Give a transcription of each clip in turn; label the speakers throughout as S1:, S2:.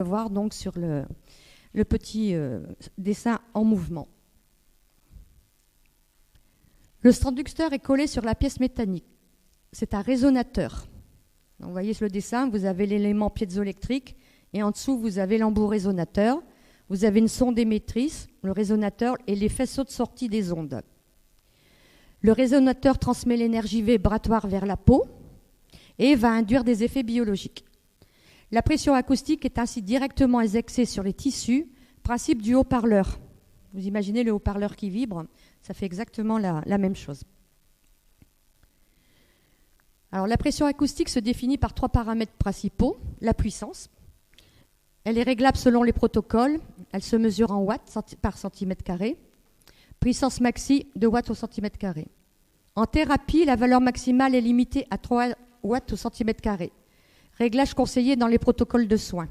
S1: voir donc sur le petit dessin en mouvement. Le transducteur est collé sur la pièce mécanique. C'est un résonateur. Donc, vous voyez sur le dessin, vous avez l'élément piézoélectrique et en dessous, vous avez l'embout résonateur. Vous avez une sonde émettrice, le résonateur et les faisceaux de sortie des ondes. Le résonateur transmet l'énergie vibratoire vers la peau et va induire des effets biologiques. La pression acoustique est ainsi directement exercée sur les tissus, principe du haut-parleur. Vous imaginez le haut-parleur qui vibre, ça fait exactement la même chose. Alors, la pression acoustique se définit par 3 paramètres principaux. La puissance, elle est réglable selon les protocoles, elle se mesure en watts par centimètre carré. Puissance maxi, 2 watts au centimètre carré. En thérapie, la valeur maximale est limitée à 3 watts au centimètre carré. Réglage conseillé dans les protocoles de soins.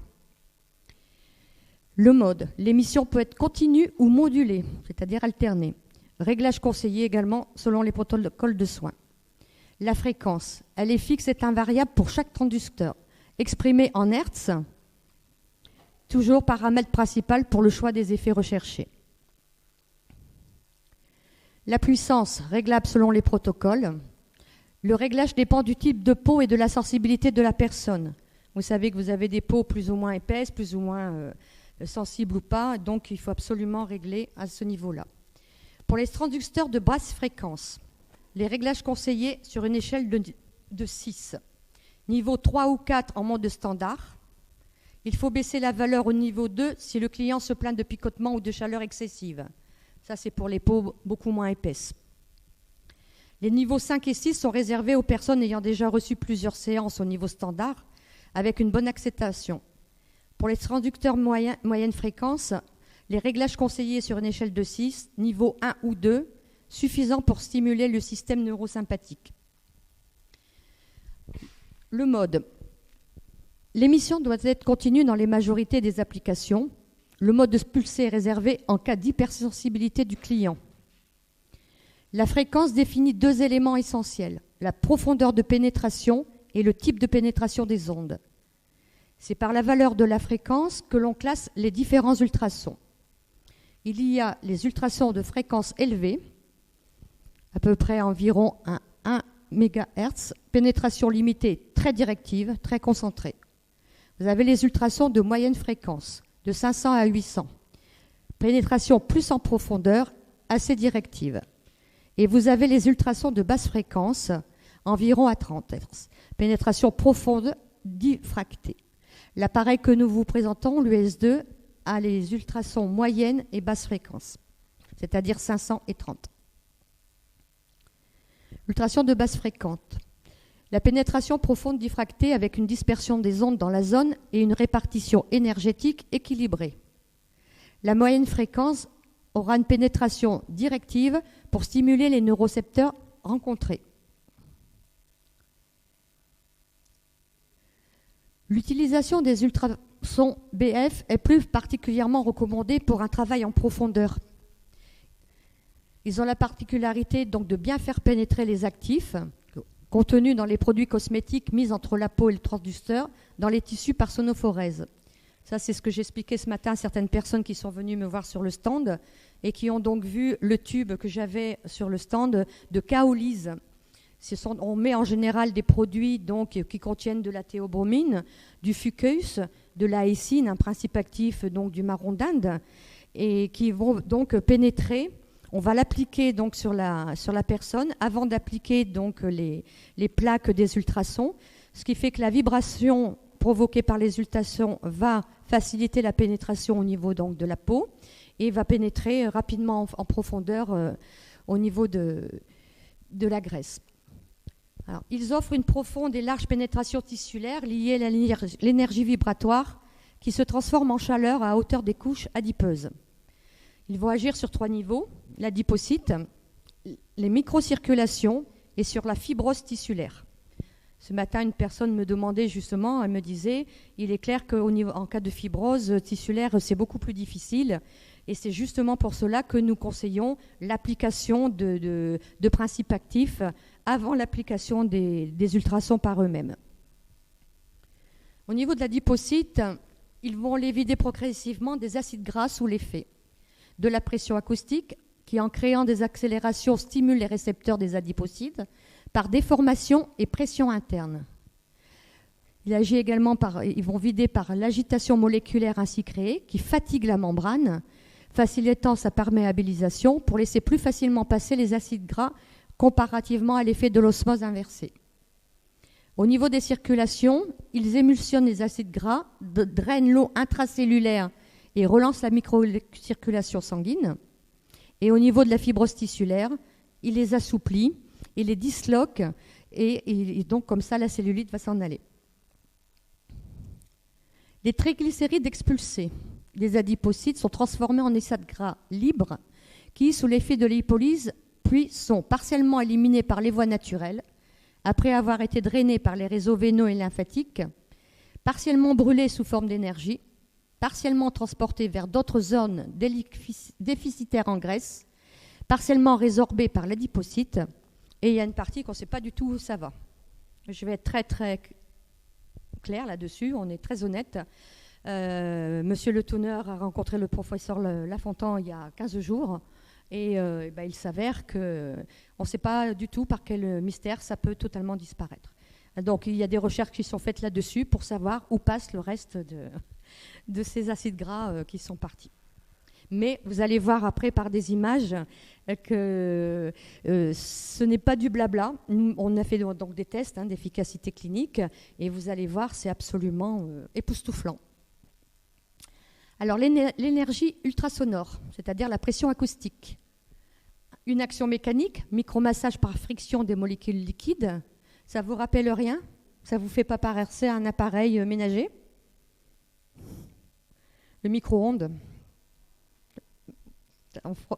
S1: Le mode, l'émission peut être continue ou modulée, c'est-à-dire alternée. Réglage conseillé également selon les protocoles de soins. La fréquence, elle est fixe et invariable pour chaque transducteur, exprimée en Hertz, toujours paramètre principal pour le choix des effets recherchés. La puissance, réglable selon les protocoles. Le réglage dépend du type de peau et de la sensibilité de la personne. Vous savez que vous avez des peaux plus ou moins épaisses, plus ou moins sensibles ou pas, donc il faut absolument régler à ce niveau-là. Pour les transducteurs de basse fréquence, les réglages conseillés sur une échelle de 6. Niveau 3 ou 4 en mode standard. Il faut baisser la valeur au niveau 2 si le client se plaint de picotement ou de chaleur excessive. Ça, c'est pour les peaux beaucoup moins épaisses. Les niveaux 5 et 6 sont réservés aux personnes ayant déjà reçu plusieurs séances au niveau standard avec une bonne acceptation. Pour les transducteurs moyenne fréquence, les réglages conseillés sur une échelle de 6, niveau 1 ou 2, suffisant pour stimuler le système neurosympathique. Le mode. L'émission doit être continue dans les majorités des applications. Le mode de pulsé est réservé en cas d'hypersensibilité du client. La fréquence définit 2 éléments essentiels, la profondeur de pénétration et le type de pénétration des ondes. C'est par la valeur de la fréquence que l'on classe les différents ultrasons. Il y a les ultrasons de fréquence élevée, à peu près environ 1 MHz, pénétration limitée très directive, très concentrée. Vous avez les ultrasons de moyenne fréquence, de 500 à 800. Pénétration plus en profondeur, assez directive. Et vous avez les ultrasons de basse fréquence, environ à 30 Hz. Pénétration profonde, diffractée. L'appareil que nous vous présentons, l'US2, a les ultrasons moyenne et basse fréquence, c'est-à-dire 500 et 30. Ultrasons de basse fréquence. La pénétration profonde diffractée avec une dispersion des ondes dans la zone et une répartition énergétique équilibrée. La moyenne fréquence aura une pénétration directive pour stimuler les neurocepteurs rencontrés. L'utilisation des ultrasons BF est plus particulièrement recommandée pour un travail en profondeur. Ils ont la particularité donc de bien faire pénétrer les actifs contenus dans les produits cosmétiques mis entre la peau et le transducteur dans les tissus par sonophorèse. Ça, c'est ce que j'expliquais ce matin à certaines personnes qui sont venues me voir sur le stand et qui ont donc vu le tube que j'avais sur le stand de Kaolise. On met en général des produits donc, qui contiennent de la théobromine, du fucus, de la hésine, un principe actif donc, du marron d'Inde, et qui vont donc pénétrer. On va l'appliquer donc sur la personne avant d'appliquer donc les plaques des ultrasons, ce qui fait que la vibration provoquée par les ultrasons va faciliter la pénétration au niveau donc, de la peau et va pénétrer rapidement en profondeur au niveau de la graisse. Alors, ils offrent une profonde et large pénétration tissulaire liée à l'énergie vibratoire qui se transforme en chaleur à hauteur des couches adipeuses. Ils vont agir sur 3 niveaux, l'adipocyte, les microcirculations et sur la fibrose tissulaire. Ce matin, une personne me demandait justement, elle me disait, il est clair qu'en cas de fibrose tissulaire, c'est beaucoup plus difficile. Et c'est justement pour cela que nous conseillons l'application de principes actifs avant l'application des ultrasons par eux-mêmes. Au niveau de l'adipocyte, ils vont les vider progressivement des acides gras sous l'effet de la pression acoustique qui, en créant des accélérations, stimule les récepteurs des adipocytes par déformation et pression interne. Il agit également ils vont vider par l'agitation moléculaire ainsi créée qui fatigue la membrane, facilitant sa perméabilisation pour laisser plus facilement passer les acides gras comparativement à l'effet de l'osmose inversée. Au niveau des circulations, ils émulsionnent les acides gras, drainent l'eau intracellulaire et relancent la microcirculation sanguine. Et au niveau de la fibrose tissulaire, il les assouplit, il les disloque et donc comme ça la cellulite va s'en aller. Les triglycérides expulsés des adipocytes sont transformés en acides gras libres qui, sous l'effet de lipolyse, puis sont partiellement éliminés par les voies naturelles après avoir été drainés par les réseaux veineux et lymphatiques, partiellement brûlés sous forme d'énergie, partiellement transportés vers d'autres zones déficitaires en graisse, partiellement résorbés par l'adipocyte, et il y a une partie qu'on ne sait pas du tout où ça va. Je vais être très très clair là-dessus, on est très honnête. Monsieur Le Tourneur a rencontré le professeur Lafontan il y a 15 jours, et il s'avère qu'on ne sait pas du tout par quel mystère ça peut totalement disparaître. Donc il y a des recherches qui sont faites là-dessus pour savoir où passe le reste de ces acides gras qui sont partis. Mais vous allez voir après par des images que ce n'est pas du blabla. On a fait donc des tests d'efficacité clinique et vous allez voir, c'est absolument époustouflant. Alors l'énergie ultrasonore, c'est-à-dire la pression acoustique. Une action mécanique, micromassage par friction des molécules liquides, ça vous rappelle rien? Ça ne vous fait pas penser à un appareil ménager? Le micro-ondes,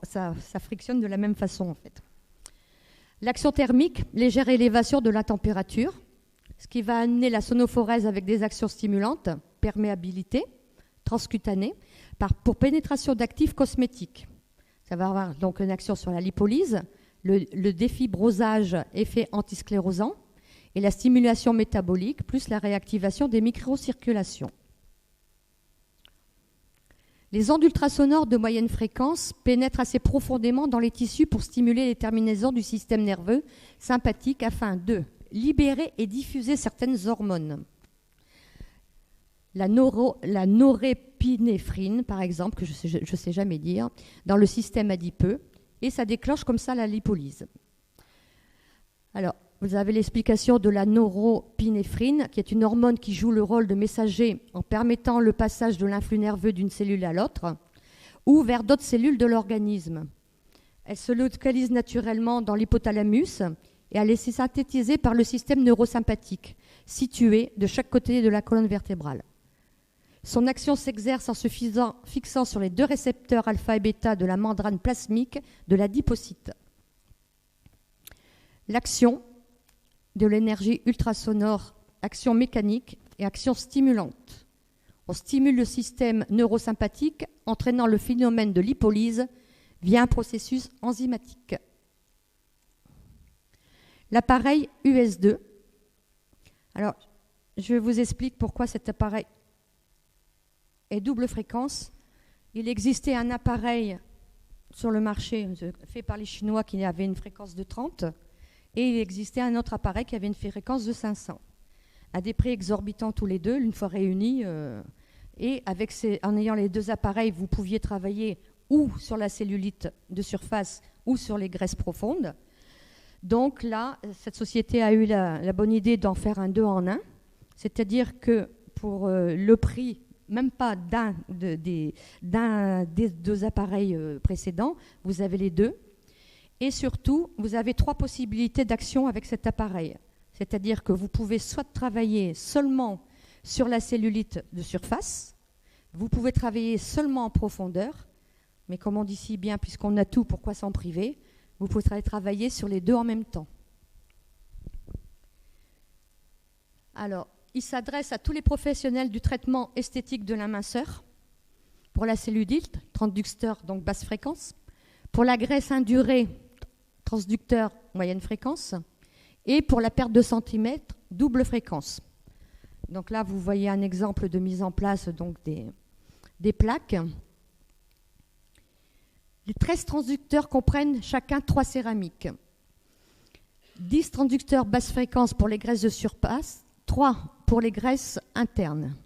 S1: ça frictionne de la même façon en fait. L'action thermique, légère élévation de la température, ce qui va amener la sonophorèse avec des actions stimulantes, perméabilité, transcutanée, pour pénétration d'actifs cosmétiques. Ça va avoir donc une action sur la lipolyse, le défibrosage, effet antisclérosant, et la stimulation métabolique, plus la réactivation des microcirculations. Les ondes ultrasonores de moyenne fréquence pénètrent assez profondément dans les tissus pour stimuler les terminaisons du système nerveux sympathique afin de libérer et diffuser certaines hormones. La norépinéphrine, par exemple, que je ne sais jamais dire, dans le système adipeux, et ça déclenche comme ça la lipolyse. Alors, vous avez l'explication de la norépinéphrine, qui est une hormone qui joue le rôle de messager en permettant le passage de l'influx nerveux d'une cellule à l'autre ou vers d'autres cellules de l'organisme. Elle se localise naturellement dans l'hypothalamus et elle est synthétisée par le système neurosympathique, situé de chaque côté de la colonne vertébrale. Son action s'exerce en se fixant sur les deux récepteurs alpha et bêta de la membrane plasmique de l'adipocyte. L'action de l'énergie ultrasonore, action mécanique et action stimulante. On stimule le système neurosympathique, entraînant le phénomène de lipolyse via un processus enzymatique. L'appareil US2. Alors, je vous explique pourquoi cet appareil est double fréquence. Il existait un appareil sur le marché fait par les Chinois qui avait une fréquence de 30 et il existait un autre appareil qui avait une fréquence de 500. À des prix exorbitants tous les deux, une fois réunis. Et en ayant les deux appareils, vous pouviez travailler ou sur la cellulite de surface ou sur les graisses profondes. Donc là, cette société a eu la bonne idée d'en faire un 2 en 1, c'est-à-dire que pour le prix, même pas d'un des deux appareils précédents, vous avez les deux. Et surtout, vous avez 3 possibilités d'action avec cet appareil. C'est-à-dire que vous pouvez soit travailler seulement sur la cellulite de surface, vous pouvez travailler seulement en profondeur, mais comme on dit si bien, puisqu'on a tout, pourquoi s'en priver? Vous pouvez travailler sur les deux en même temps. Alors, il s'adresse à tous les professionnels du traitement esthétique de la minceur, pour la cellulite, transducteur, donc basse fréquence, pour la graisse indurée, transducteur, moyenne fréquence, et pour la perte de centimètres, double fréquence. Donc là, vous voyez un exemple de mise en place donc, des plaques. Les 13 transducteurs comprennent chacun 3 céramiques. 10 transducteurs basse fréquence pour les graisses de surface, 3 pour les graisses internes.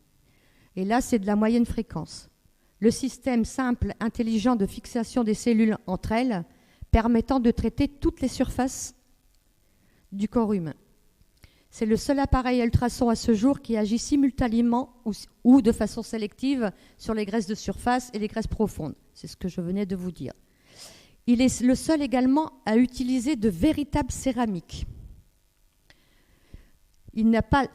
S1: Et là, c'est de la moyenne fréquence. Le système simple, intelligent de fixation des cellules entre elles, permettant de traiter toutes les surfaces du corps humain. C'est le seul appareil ultrason à ce jour qui agit simultanément ou de façon sélective sur les graisses de surface et les graisses profondes. C'est ce que je venais de vous dire. Il est le seul également à utiliser de véritables céramiques. Il n'a pas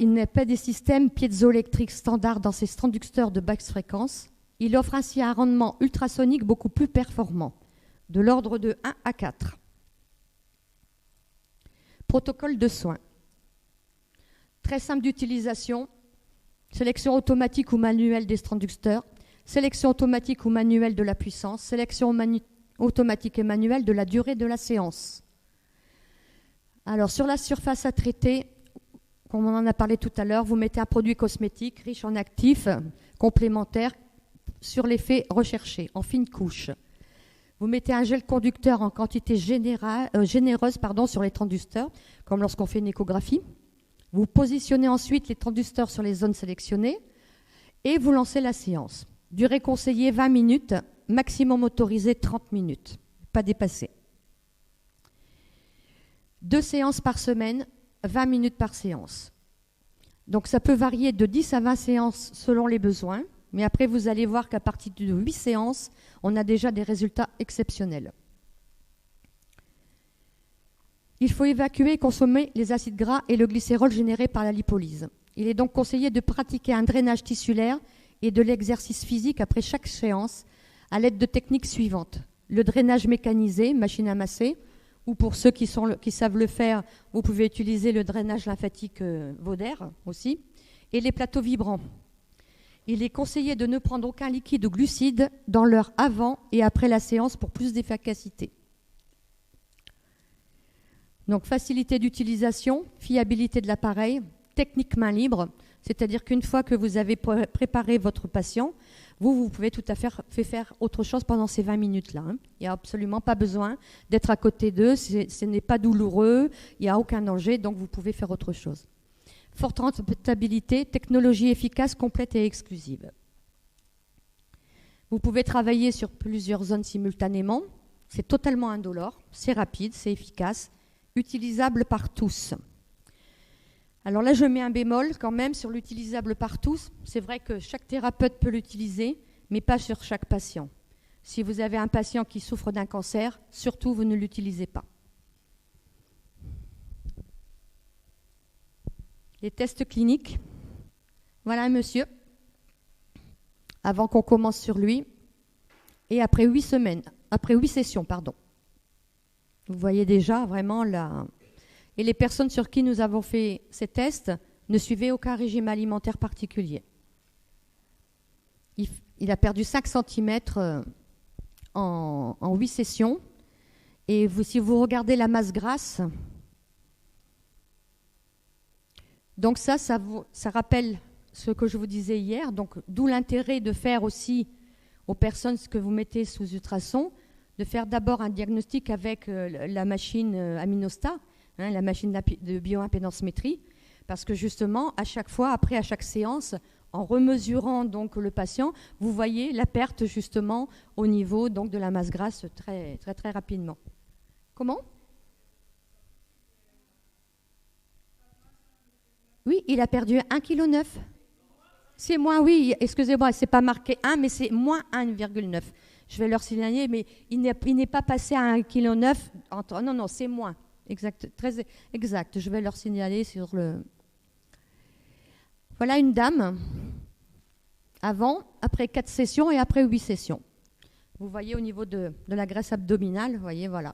S1: des systèmes piézoélectriques standards dans ses transducteurs de basse fréquence. Il offre ainsi un rendement ultrasonique beaucoup plus performant, de l'ordre de 1 à 4. Protocole de soins. Très simple d'utilisation, sélection automatique ou manuelle des transducteurs, sélection automatique ou manuelle de la puissance, sélection automatique et manuelle de la durée de la séance. Alors sur la surface à traiter, comme on en a parlé tout à l'heure, vous mettez un produit cosmétique riche en actifs complémentaires sur l'effet recherché, en fine couche. Vous mettez un gel conducteur en quantité généreuse sur les transducteurs, comme lorsqu'on fait une échographie. Vous positionnez ensuite les transducteurs sur les zones sélectionnées et vous lancez la séance. Durée conseillée 20 minutes, maximum autorisé 30 minutes, pas dépassé. 2 séances par semaine, 20 minutes par séance. Donc ça peut varier de 10 à 20 séances selon les besoins, mais après vous allez voir qu'à partir de 8 séances, on a déjà des résultats exceptionnels. Il faut évacuer et consommer les acides gras et le glycérol généré par la lipolyse. Il est donc conseillé de pratiquer un drainage tissulaire et de l'exercice physique après chaque séance à l'aide de techniques suivantes. Le drainage mécanisé, machine à masser, ou pour ceux qui savent le faire, vous pouvez utiliser le drainage lymphatique Vauder aussi, et les plateaux vibrants. Il est conseillé de ne prendre aucun liquide ou glucide dans l'heure avant et après la séance pour plus d'efficacité. Donc facilité d'utilisation, fiabilité de l'appareil, technique main libre, c'est-à-dire qu'une fois que vous avez préparé votre patient, vous pouvez tout à fait faire autre chose pendant ces 20 minutes-là. Il n'y a absolument pas besoin d'être à côté d'eux, ce n'est pas douloureux, il n'y a aucun danger, donc vous pouvez faire autre chose. Forte rentabilité, technologie efficace, complète et exclusive. Vous pouvez travailler sur plusieurs zones simultanément, c'est totalement indolore, c'est rapide, c'est efficace, utilisable par tous. Alors là, je mets un bémol quand même sur l'utilisable par tous. C'est vrai que chaque thérapeute peut l'utiliser, mais pas sur chaque patient. Si vous avez un patient qui souffre d'un cancer, surtout, vous ne l'utilisez pas. Les tests cliniques. Voilà un monsieur, avant qu'on commence sur lui, et après 8 sessions. Vous voyez déjà vraiment là. Et les personnes sur qui nous avons fait ces tests ne suivaient aucun régime alimentaire particulier. Il a perdu 5 cm en 8 sessions. Et si vous regardez la masse grasse, donc ça rappelle ce que je vous disais hier. Donc, d'où l'intérêt de faire aussi aux personnes ce que vous mettez sous ultrason, de faire d'abord un diagnostic avec la machine Aminostat, la machine de bioimpédancemétrie, parce que justement, à chaque fois, après à chaque séance, en remesurant donc le patient, vous voyez la perte justement au niveau donc de la masse grasse très très très rapidement. Comment ? Oui, il a perdu 1,9 kg. C'est moins, oui, excusez-moi, c'est pas marqué 1, mais c'est moins 1,9. Je vais leur signaler, mais il n'est pas passé à 1,9 kg. Non, c'est moins. Exact, très exact. Je vais leur signaler sur le... Voilà une dame, avant, après 4 sessions et après 8 sessions. Vous voyez au niveau de la graisse abdominale, vous voyez, voilà.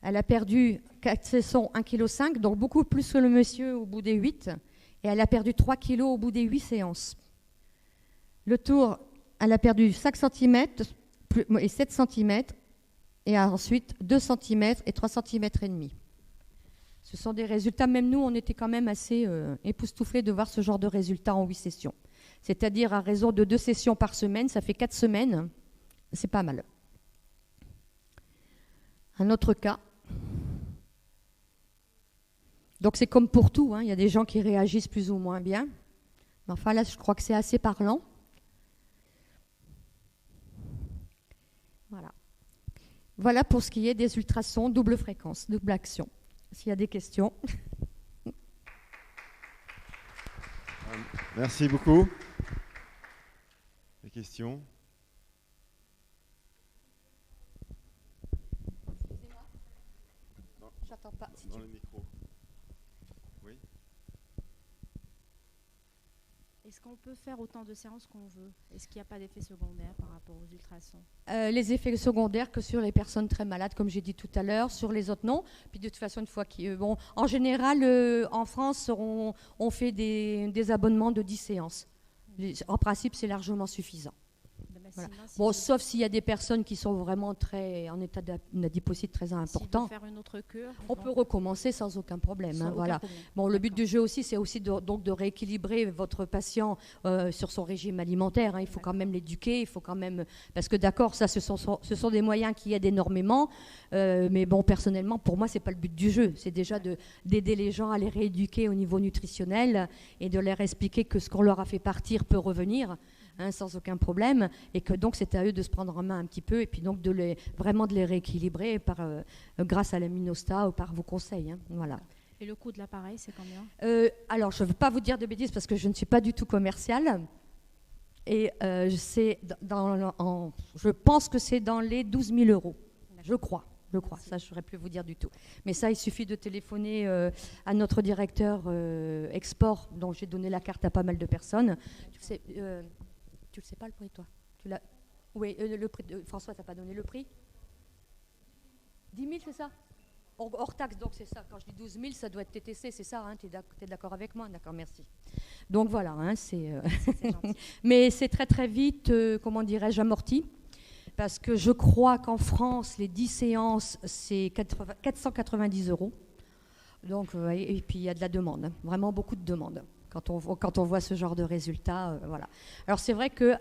S1: Elle a perdu 4 sessions, 1,5 kg, donc beaucoup plus que le monsieur au bout des 8. Et elle a perdu 3 kg au bout des 8 séances. Le tour, elle a perdu 5 cm et 7 cm. Et ensuite 2 cm et 3 cm et demi. Ce sont des résultats, même nous, on était quand même assez époustouflés de voir ce genre de résultats en 8 sessions. C'est-à-dire à raison de 2 sessions par semaine, ça fait 4 semaines, c'est pas mal. Un autre cas. Donc c'est comme pour tout, hein, il y a des gens qui réagissent plus ou moins bien. Mais enfin là, je crois que c'est assez parlant. Voilà. Voilà pour ce qui est des ultrasons double fréquence, double action. S'il y a des questions.
S2: Merci beaucoup. Des questions?
S1: Excusez-moi. J'attends pas. Si
S2: dans le micro. Oui.
S3: Est-ce qu'on peut faire autant de séances qu'on veut? Est-ce qu'il n'y a pas d'effet secondaire par rapport aux ultrasons?
S1: Les effets secondaires que sur les personnes très malades, comme j'ai dit tout à l'heure, sur les autres non. Puis de toute façon, une fois bon, en général, en France, on fait des abonnements de 10 séances. En principe, c'est largement suffisant. Voilà. Bon, sauf s'il y a des personnes qui sont vraiment en état d'adiposité très important.
S3: Faire une autre cure,
S1: on peut recommencer sans aucun problème. Hein, voilà. Problème. Bon, le but du jeu aussi, c'est aussi de rééquilibrer votre patient sur son régime alimentaire. Hein. Il faut quand même l'éduquer, il faut quand même parce que d'accord, ça, ce sont des moyens qui aident énormément. Mais bon, personnellement, pour moi, c'est pas le but du jeu. C'est déjà d'aider les gens à les rééduquer au niveau nutritionnel et de leur expliquer que ce qu'on leur a fait partir peut revenir. Hein, sans aucun problème, et que donc c'est à eux de se prendre en main un petit peu, et puis donc vraiment de les rééquilibrer grâce à la Minostat ou par vos conseils. Hein, voilà.
S3: Et le coût de l'appareil, c'est combien?
S1: Alors, je ne veux pas vous dire de bêtises parce que je ne suis pas du tout commerciale, et je pense que c'est dans les 12 000 €, je crois. Ça, je ne saurais plus vous dire du tout. Mais ça, il suffit de téléphoner à notre directeur export, dont j'ai donné la carte à pas mal de personnes. Tu le sais pas le prix, toi? Oui, le prix. François, tu n'as pas donné le prix? 10 000, c'est ça? Hors taxe, donc c'est ça. Quand je dis 12 000, ça doit être TTC, c'est ça, hein? Tu es d'accord avec moi? D'accord, merci. Donc voilà, hein, c'est mais c'est très très vite, comment dirais-je, amorti. Parce que je crois qu'en France, les 10 séances, c'est 490 €. Donc, et puis il y a de la demande, hein, vraiment beaucoup de demandes. Quand on voit ce genre de résultats, voilà. Alors c'est vrai que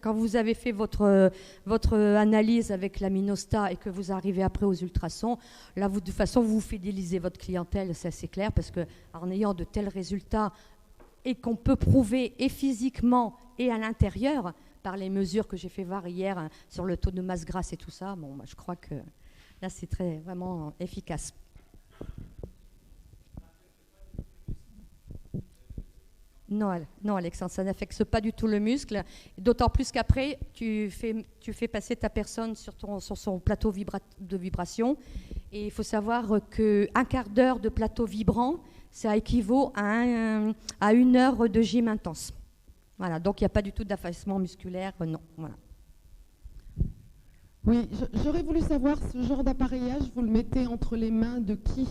S1: quand vous avez fait votre analyse avec la Minostat et que vous arrivez après aux ultrasons, là de toute façon vous fidélisez votre clientèle, c'est assez clair, parce que en ayant de tels résultats et qu'on peut prouver et physiquement et à l'intérieur par les mesures que j'ai fait voir hier hein, sur le taux de masse grasse et tout ça, bon, je crois que là c'est vraiment efficace. Non, Alexandre, ça n'affecte pas du tout le muscle, d'autant plus qu'après, tu fais passer ta personne sur son plateau de vibration, et il faut savoir qu'un quart d'heure de plateau vibrant, ça équivaut à 1 heure de gym intense. Voilà, donc il n'y a pas du tout d'affaissement musculaire, non. Voilà.
S4: Oui, j'aurais voulu savoir, ce genre d'appareillage, vous le mettez entre les mains de qui ?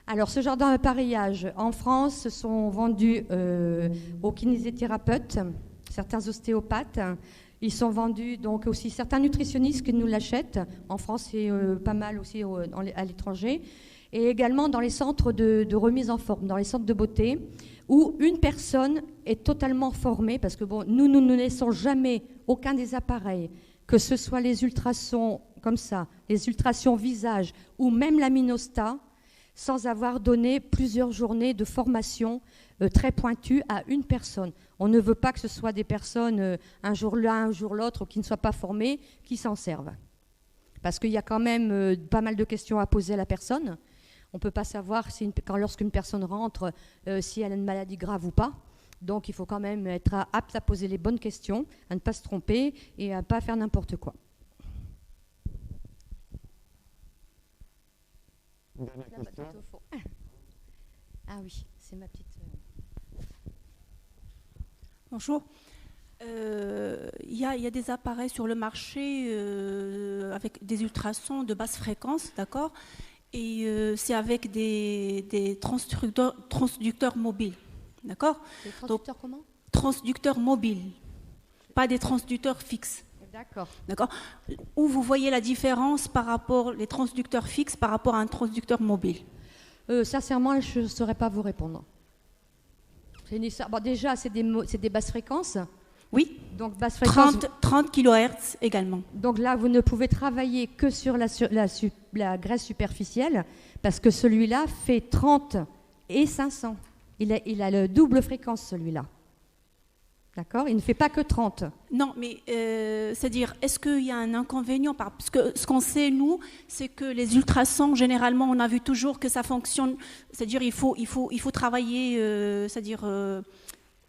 S1: Alors, ce genre d'appareillage, en France, sont vendus aux kinésithérapeutes, certains ostéopathes. Ils sont vendus donc aussi certains nutritionnistes qui nous l'achètent. En France, et pas mal aussi à l'étranger. Et également dans les centres de remise en forme, dans les centres de beauté, où une personne est totalement formée, parce que bon, nous ne laissons jamais aucun des appareils, que ce soit les ultrasons comme ça, les ultrasons visage, ou même la Minostat, sans avoir donné plusieurs journées de formation très pointue à une personne. On ne veut pas que ce soit des personnes un jour l'un, un jour l'autre, qui ne soient pas formées, qui s'en servent. Parce qu'il y a quand même pas mal de questions à poser à la personne. On ne peut pas savoir lorsqu'une personne rentre si elle a une maladie grave ou pas. Donc il faut quand même être apte à poser les bonnes questions, à ne pas se tromper et à ne pas faire n'importe quoi. Ah oui, c'est ma petite...
S5: Bonjour. Il y a des appareils sur le marché avec des ultrasons de basse fréquence, d'accord? Et c'est avec des transducteurs mobiles, d'accord?
S1: Des transducteurs comment?
S5: Transducteurs mobiles, pas des transducteurs fixes.
S1: D'accord.
S5: D'accord. Où vous voyez la différence par rapport les transducteurs fixes par rapport à un transducteur mobile?
S1: Sincèrement, je ne saurais pas vous répondre. Bon, déjà, c'est des basses fréquences.
S5: Oui,
S1: Donc, basse fréquence.
S5: 30 kHz également.
S1: Donc là, vous ne pouvez travailler que sur la graisse superficielle, parce que celui-là fait 30 et 500. Il a le double fréquence, celui-là. D'accord? Il ne fait pas que 30.
S5: Non, mais c'est-à-dire, est-ce qu'il y a un inconvénient parce que ce qu'on sait, nous, c'est que les ultrasons, généralement, on a vu toujours que ça fonctionne. C'est-à-dire, il faut travailler, c'est-à-dire,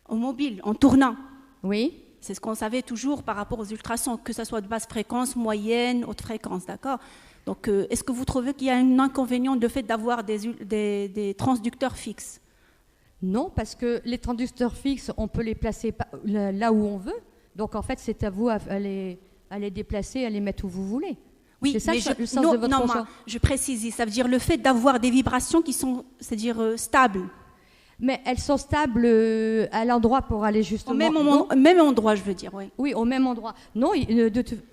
S5: au mobile, en tournant.
S1: Oui.
S5: C'est ce qu'on savait toujours par rapport aux ultrasons, que ce soit de basse fréquence, moyenne, haute fréquence, d'accord? Donc, est-ce que vous trouvez qu'il y a un inconvénient de fait d'avoir des transducteurs fixes?
S1: Non, parce que les transducteurs fixes, on peut les placer là où on veut. Donc, en fait, c'est à vous à les déplacer, à les mettre où vous voulez.
S5: Oui,
S1: c'est ça
S5: mais
S1: le sens de votre choix.
S5: Je précise, ça veut dire le fait d'avoir des vibrations qui sont, c'est-à-dire stables.
S1: Mais elles sont stables à l'endroit pour aller justement...
S5: Au même endroit, je veux dire, oui.
S1: Oui, au même endroit. Non,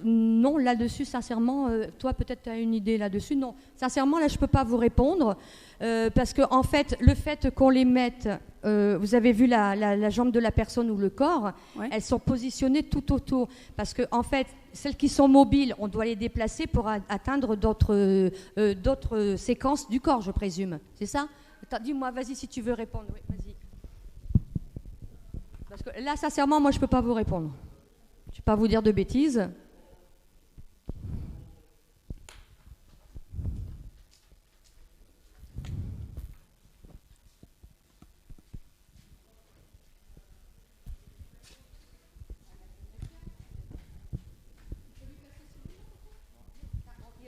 S1: non là-dessus, sincèrement, toi peut-être tu as une idée là-dessus. Non, sincèrement, là, je ne peux pas vous répondre. Parce que en fait, le fait qu'on les mette, vous avez vu la jambe de la personne ou le corps,
S5: Ouais.
S1: elles sont positionnées tout autour. Parce que en fait, celles qui sont mobiles, on doit les déplacer pour atteindre d'autres séquences du corps, je présume. C'est ça? Attends, dis-moi, vas-y si tu veux répondre. Oui, vas-y. Parce que là, sincèrement, moi, je ne peux pas vous répondre. Je ne vais pas vous dire de bêtises.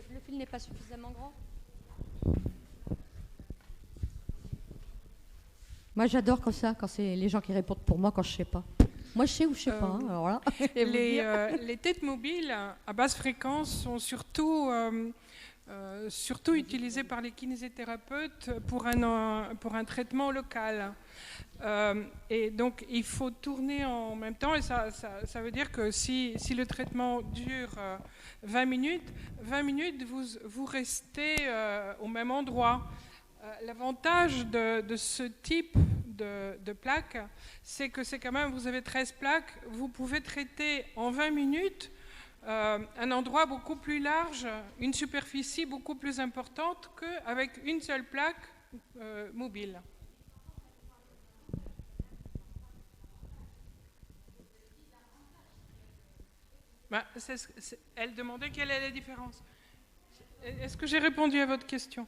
S1: Le fil n'est pas suffisamment grand. Moi, j'adore comme ça, quand c'est les gens qui répondent pour moi quand je ne sais pas. Moi, je sais ou je ne sais pas. Hein, alors là.
S6: Les têtes mobiles à basse fréquence sont surtout utilisées par les kinésithérapeutes pour un traitement local. Et donc, il faut tourner en même temps. Et ça veut dire que si le traitement dure 20 minutes, vous restez au même endroit. L'avantage de ce type de plaque, c'est que c'est quand même, vous avez 13 plaques, vous pouvez traiter en 20 minutes un endroit beaucoup plus large, une superficie beaucoup plus importante qu'avec une seule plaque mobile. Elle demandait quelle est la différence. Est-ce que j'ai répondu à votre question ?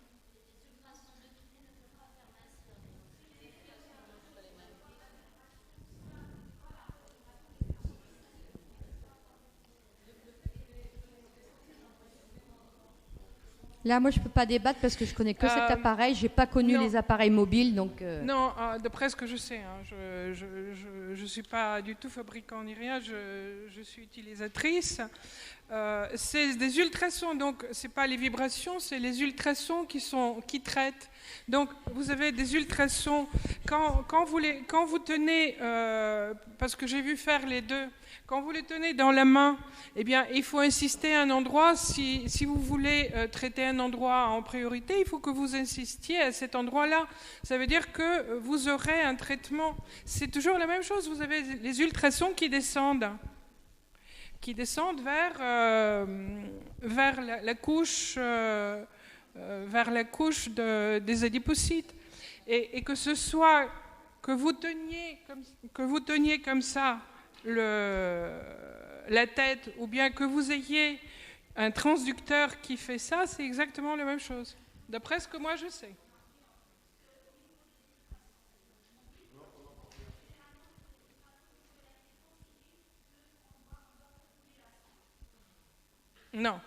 S1: Là, moi, je ne peux pas débattre parce que je connais que cet appareil. Je n'ai pas connu les appareils mobiles, donc.
S6: Non, d'après ce que je sais, hein, je suis pas du tout fabricant ni rien. Je suis utilisatrice. C'est des ultrasons, donc c'est pas les vibrations, c'est les ultrasons qui traitent. Donc vous avez des ultrasons quand vous tenez, parce que j'ai vu faire les deux. Quand vous les tenez dans la main, eh bien, il faut insister à un endroit. Si vous voulez traiter un endroit en priorité, il faut que vous insistiez à cet endroit-là. Ça veut dire que vous aurez un traitement. C'est toujours la même chose. Vous avez les ultrasons qui descendent vers la couche, des adipocytes. Et que ce soit que vous teniez comme ça, la tête, ou bien que vous ayez un transducteur qui fait ça, c'est exactement la même chose, d'après ce que moi je sais. Non.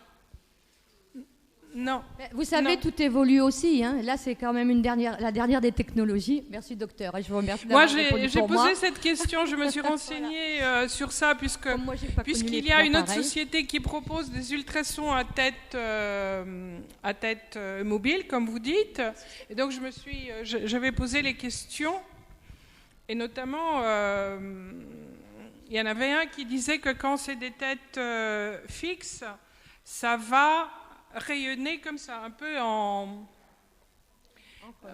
S6: Non.
S1: Vous savez, tout évolue aussi. Hein. Là, c'est quand même la dernière des technologies. Merci, docteur. Et je vous remercie d'avoir répondu pour moi.
S6: J'ai posé cette question. Je me suis renseignée sur ça, puisqu'il y a une autre société qui propose des ultrasons à tête mobile, comme vous dites. Et donc, j'avais posé les questions. Et notamment, il y en avait un qui disait que quand c'est des têtes fixes, ça va rayonner comme ça, un peu en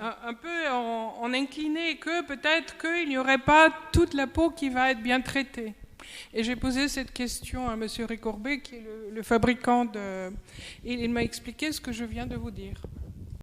S6: un peu en incliné que peut-être qu'il n'y aurait pas toute la peau qui va être bien traitée. Et j'ai posé cette question à M. Récorbet, qui est le fabricant de... Et il m'a expliqué ce que je viens de vous dire.